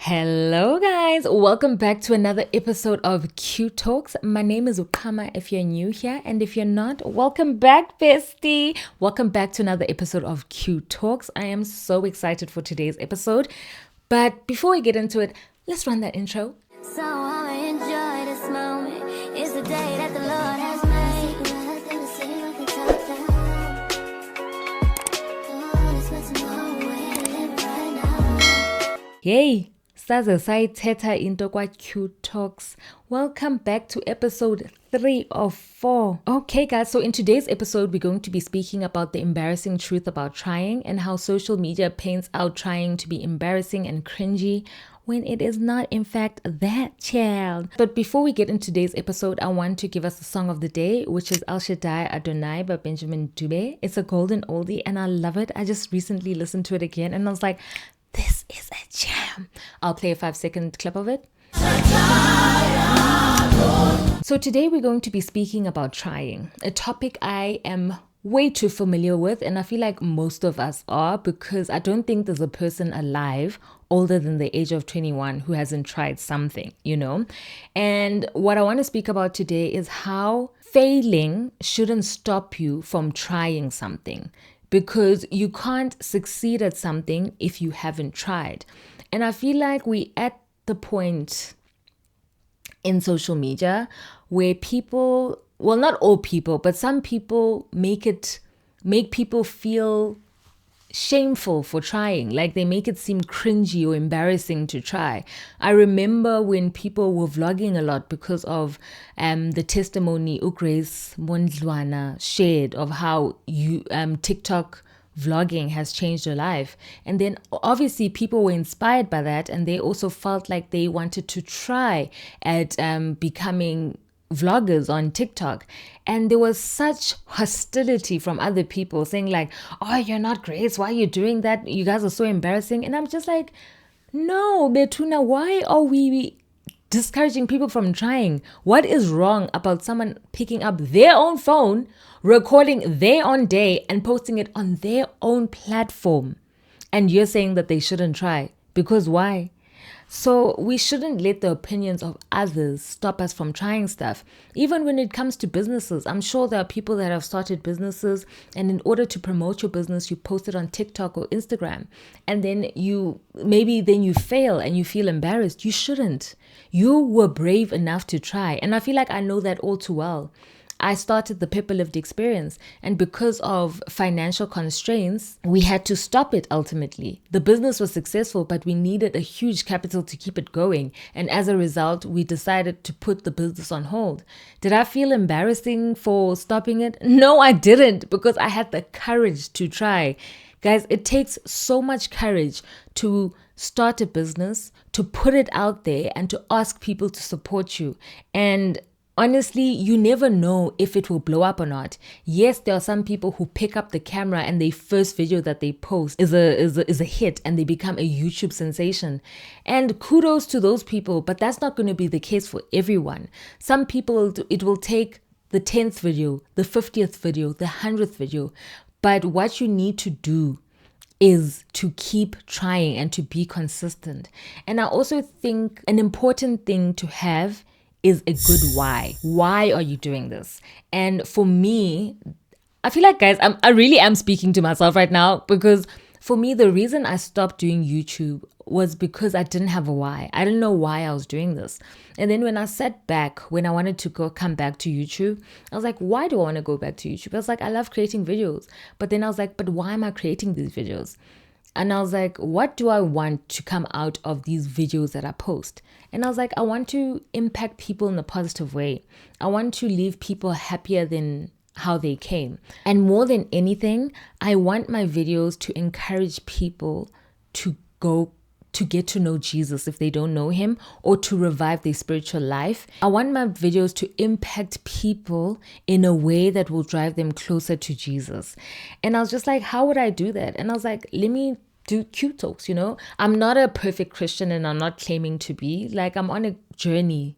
Hello guys, welcome back to another episode of Q Talks. My name is Ukama if you're new here, and if you're not, welcome back bestie. Welcome back to another episode of Q Talks. I am so excited for today's episode, but before we get into it, let's run that intro. So I'ma enjoy this moment. It's the day that the Lord has made. Yay! Saze sayithetha into kwa Q Talks. Welcome back to episode 3 of 4. Okay guys, so in today's episode, we're going to be speaking about the embarrassing truth about trying and how social media paints out trying to be embarrassing and cringy when it is not in fact that, child. But before we get into today's episode, I want to give us the song of the day, which is El Shaddai Adonai by Benjamin Dube. It's a golden oldie and I love it. I just recently listened to it again and I was like, this is a jam. I'll play a 5-second clip of it. So today we're going to be speaking about trying, a topic I am way too familiar with, and I feel like most of us are, because I don't think there's a person alive older than the age of 21 who hasn't tried something, you know? And what I want to speak about today is how failing shouldn't stop you from trying something, because you can't succeed at something if you haven't tried. And I feel like we at the point in social media where people, well, not all people, but some people make people feel shameful for trying, like they make it seem cringy or embarrassing to try. I remember when people were vlogging a lot because of the testimony Grace Mondlwana shared of how TikTok vlogging has changed her life. And then obviously people were inspired by that, and they also felt like they wanted to try at becoming vloggers on TikTok. And there was such hostility from other people saying like, oh, you're not Grace, why are you doing that? You guys are so embarrassing. And I'm just like, no, Betuna, why are we discouraging people from trying? What is wrong about someone picking up their own phone, recording their own day and posting it on their own platform? And you're saying that they shouldn't try. Because why? So we shouldn't let the opinions of others stop us from trying stuff. Even when it comes to businesses, I'm sure there are people that have started businesses, and in order to promote your business, you post it on TikTok or Instagram, and then you fail and you feel embarrassed. You shouldn't. You were brave enough to try. And I feel like I know that all too well. I started the Pepper Lived experience, and because of financial constraints, we had to stop it ultimately. The business was successful, but we needed a huge capital to keep it going. And as a result, we decided to put the business on hold. Did I feel embarrassing for stopping it? No, I didn't, because I had the courage to try. Guys, it takes so much courage to start a business, to put it out there, and to ask people to support you. And honestly, you never know if it will blow up or not. Yes, there are some people who pick up the camera and their first video that they post is a hit and they become a YouTube sensation. And kudos to those people, but that's not going to be the case for everyone. Some people, it will take the 10th video, the 50th video, the 100th video. But what you need to do is to keep trying and to be consistent. And I also think an important thing to have is a good why. Why are you doing this? And for me, I feel like, guys, I really am speaking to myself right now, because for me, the reason I stopped doing YouTube was because I didn't have a why. I didn't know why I was doing this. And then when I sat back, when I wanted to come back to YouTube, I was like, why do I want to go back to YouTube? I was like, I love creating videos. But then I was like, but why am I creating these videos? And I was like, what do I want to come out of these videos that I post? And I was like, I want to impact people in a positive way. I want to leave people happier than how they came. And more than anything, I want my videos to encourage people to get to know Jesus if they don't know him, or to revive their spiritual life. I want my videos to impact people in a way that will drive them closer to Jesus. And I was just like, how would I do that? And I was like, let me do Q Talks, you know? I'm not a perfect Christian and I'm not claiming to be. Like, I'm on a journey.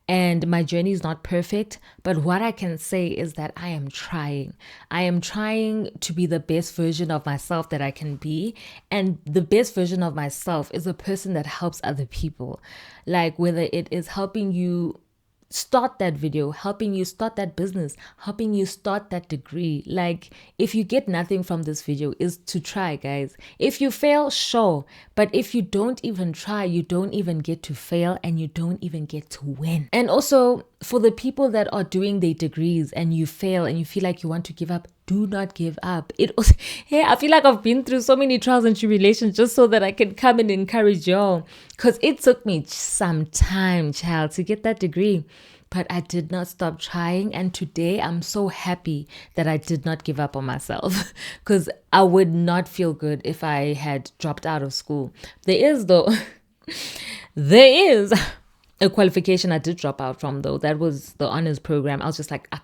and my journey is not perfect. But what I can say is that I am trying. I am trying to be the best version of myself that I can be. And the best version of myself is a person that helps other people. Like whether it is helping you start that video, helping you start that business, helping you start that degree. Like, if you get nothing from this video, is to try, guys. If you fail, sure. But if you don't even try, you don't even get to fail and you don't even get to win. And also, for the people that are doing their degrees and you fail and you feel like you want to give up, do not give up. It also, hey, I feel like I've been through so many trials and tribulations just so that I can come and encourage y'all. Because it took me some time, child, to get that degree. But I did not stop trying. And today I'm so happy that I did not give up on myself. Because I would not feel good if I had dropped out of school. There is, though, there is a qualification I did drop out from, though. That was the honors program. I was just like, I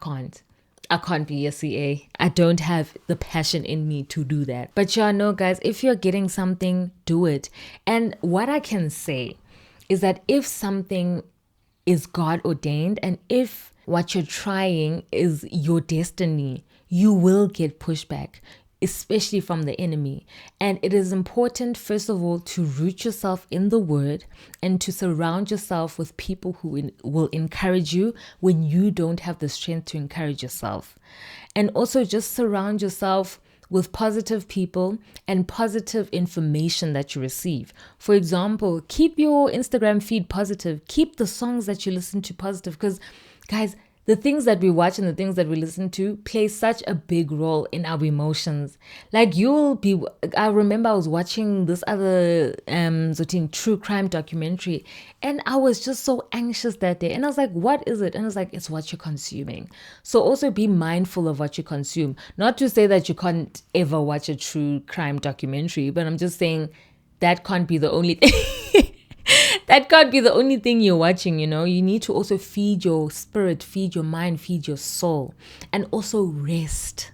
can't be a CA. I don't have the passion in me to do that. But y'all know, guys, if you're getting something, do it. And what I can say is that if something is God ordained and if what you're trying is your destiny, you will get pushback, especially from the enemy. And it is important, first of all, to root yourself in the word and to surround yourself with people who will encourage you when you don't have the strength to encourage yourself. And also just surround yourself with positive people and positive information that you receive. For example, keep your Instagram feed positive. Keep the songs that you listen to positive, because, guys, the things that we watch and the things that we listen to play such a big role in our emotions. Like I remember I was watching this other true crime documentary and I was just so anxious that day. And I was like, what is it? And I was like, it's what you're consuming. So also be mindful of what you consume. Not to say that you can't ever watch a true crime documentary, but I'm just saying that can't be the only thing. That can't be the only thing you're watching, you know. You need to also feed your spirit, feed your mind, feed your soul, and also rest.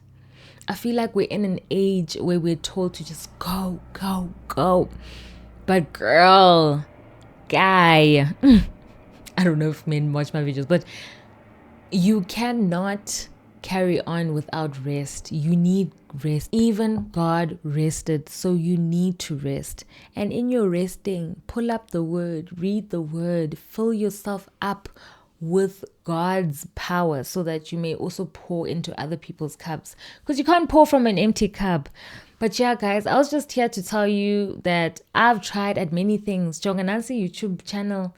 I feel like we're in an age where we're told to just go, go, go. But girl, guy, I don't know if men watch my videos, but you cannot carry on without rest. You need rest. Even God rested, so you need to rest. And in your resting, pull up the word, read the word, fill yourself up with God's power so that you may also pour into other people's cups, because you can't pour from an empty cup. But yeah, guys, I was just here to tell you that I've tried at many things. Jonganansi YouTube channel,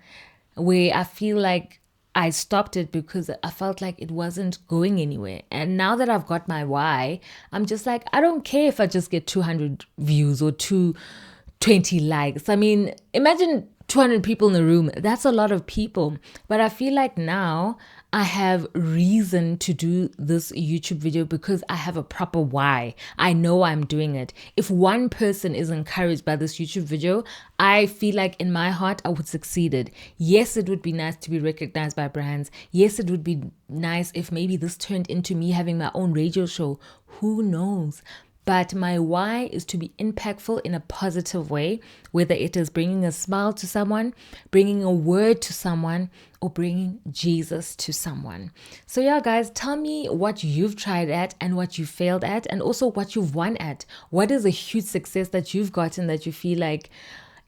where I feel like I stopped it because I felt like it wasn't going anywhere. And now that I've got my why, I'm just like, I don't care if I just get 200 views or 220 likes. I mean, imagine 200 people in the room. That's a lot of people. But I feel like now I have reason to do this YouTube video because I have a proper why. I know I'm doing it. If one person is encouraged by this YouTube video, I feel like in my heart I would succeeded. Yes, it would be nice to be recognized by brands. Yes, it would be nice if maybe this turned into me having my own radio show. Who knows? But my why is to be impactful in a positive way, whether it is bringing a smile to someone, bringing a word to someone, or bringing Jesus to someone. So yeah, guys, tell me what you've tried at and what you failed at, and also what you've won at. What is a huge success that you've gotten that you feel like,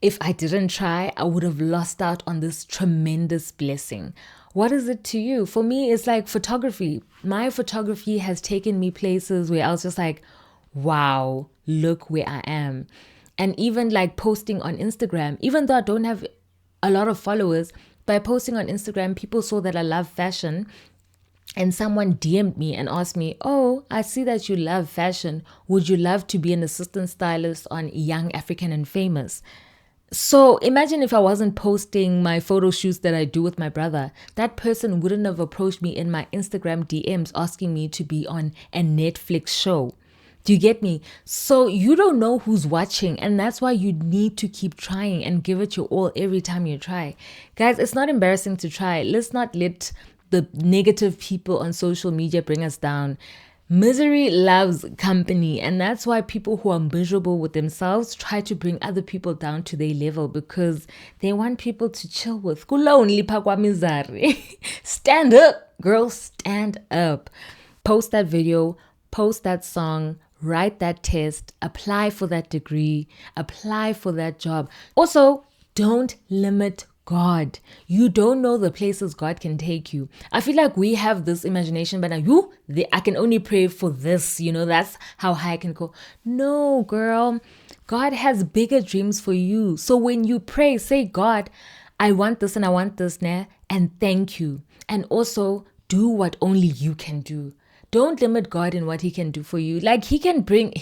if I didn't try, I would have lost out on this tremendous blessing? What is it to you? For me, it's like photography. My photography has taken me places where I was just like, wow, look where I am. And even like posting on Instagram, even though I don't have a lot of followers, by posting on Instagram, people saw that I love fashion. And someone DM'd me and asked me, oh, I see that you love fashion. Would you love to be an assistant stylist on Young African and Famous? So imagine if I wasn't posting my photo shoots that I do with my brother, that person wouldn't have approached me in my Instagram DMs asking me to be on a Netflix show. Do you get me? So you don't know who's watching, and that's why you need to keep trying and give it your all every time you try. Guys, it's not embarrassing to try. Let's not let the negative people on social media bring us down. Misery loves company, and that's why people who are miserable with themselves try to bring other people down to their level because they want people to chill with. Stand up, girl, stand up. Post that video, post that song, write that test, apply for that degree, apply for that job. Also, don't limit God. You don't know the places God can take you. I feel like we have this imagination, but now I can only pray for this, that's how high I can go. No, girl, God has bigger dreams for you. So when you pray, say, God, I want this and I want this now, and thank you. And also do what only you can do. Don't limit God in what he can do for you. Like he can bring,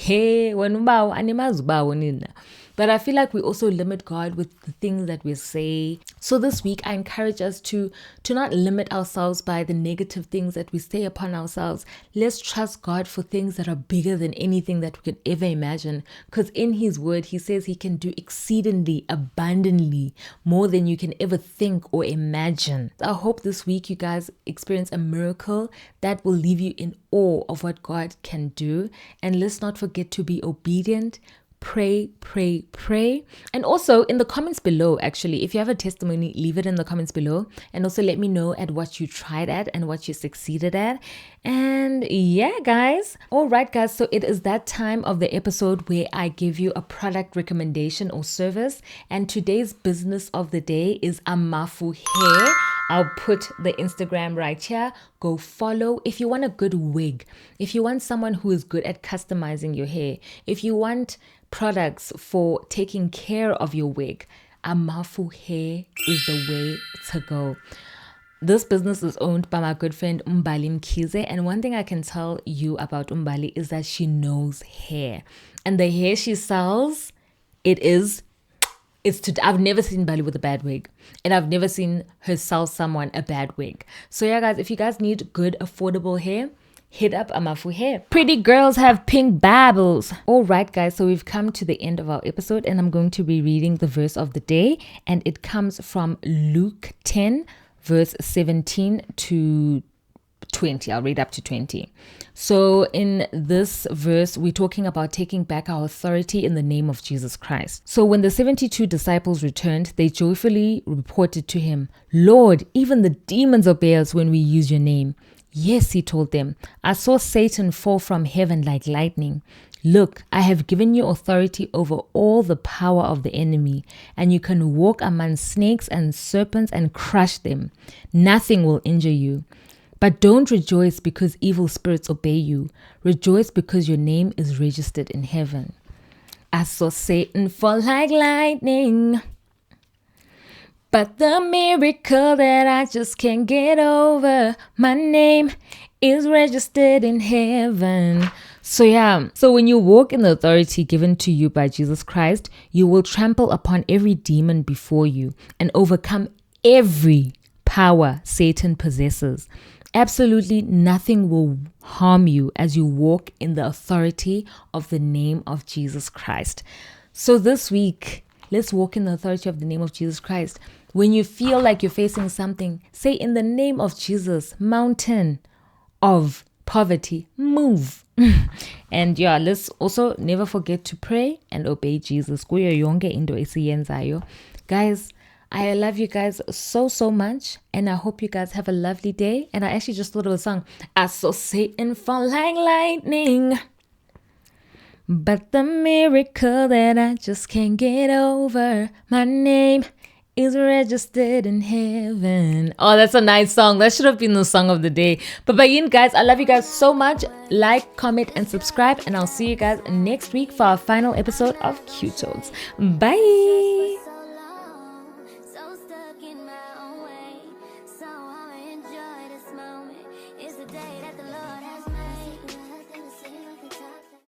but I feel like we also limit God with the things that we say. So this week, I encourage us to not limit ourselves by the negative things that we say upon ourselves. Let's trust God for things that are bigger than anything that we could ever imagine. Because in his word, he says he can do exceedingly, abundantly, more than you can ever think or imagine. I hope this week you guys experience a miracle that will leave you in awe of what God can do. And let's not forget to be obedient. Pray. And also in the comments below, actually, if you have a testimony, leave it in the comments below. And also let me know at what you tried at and what you succeeded at. And yeah, guys. All right, guys. So it is that time of the episode where I give you a product recommendation or service. And today's business of the day is Amafu Hair. I'll put the Instagram right here. Go follow. If you want a good wig, if you want someone who is good at customizing your hair, if you want products for taking care of your wig, Amafu Hair is the way to go. This business is owned by my good friend Umbali Mkhize, and one thing I can tell you about Umbali is that she knows hair. And the hair she sells, I've never seen Bali with a bad wig, and I've never seen her sell someone a bad wig. So yeah, guys, if you guys need good, affordable hair, hit up Amafu Hair. Pretty girls have pink babbles. All right, guys, so we've come to the end of our episode, and I'm going to be reading the verse of the day, and it comes from Luke 10, verse 17 to 20. I'll read up to 20. So in this verse, we're talking about taking back our authority in the name of Jesus Christ. So when the 72 disciples returned, they joyfully reported to him, "Lord, even the demons obey us when we use your name." "Yes," he told them, "I saw Satan fall from heaven like lightning. Look, I have given you authority over all the power of the enemy, and you can walk among snakes and serpents and crush them. Nothing will injure you. But don't rejoice because evil spirits obey you. Rejoice because your name is registered in heaven." I saw Satan fall like lightning, but the miracle that I just can't get over, my name is registered in heaven. So yeah, so when you walk in the authority given to you by Jesus Christ, you will trample upon every demon before you and overcome every power Satan possesses. Absolutely nothing will harm you as you walk in the authority of the name of Jesus Christ. So this week, let's walk in the authority of the name of Jesus Christ. When you feel like you're facing something, say, "In the name of Jesus, mountain of poverty, move." And yeah, let's also never forget to pray and obey Jesus. Kuyo yonke into esiyenzayo. Guys, I love you guys so much, and I hope you guys have a lovely day. And I actually just thought of a song. I saw Satan fall like lightning, but the miracle that I just can't get over, my name is registered in heaven. Oh, that's a nice song. That should have been the song of the day. But Bayin, guys, I love you guys so much. Like, comment, and subscribe. And I'll see you guys next week for our final episode of Cute Talks. Bye. So I'ma enjoy this moment. It's the day that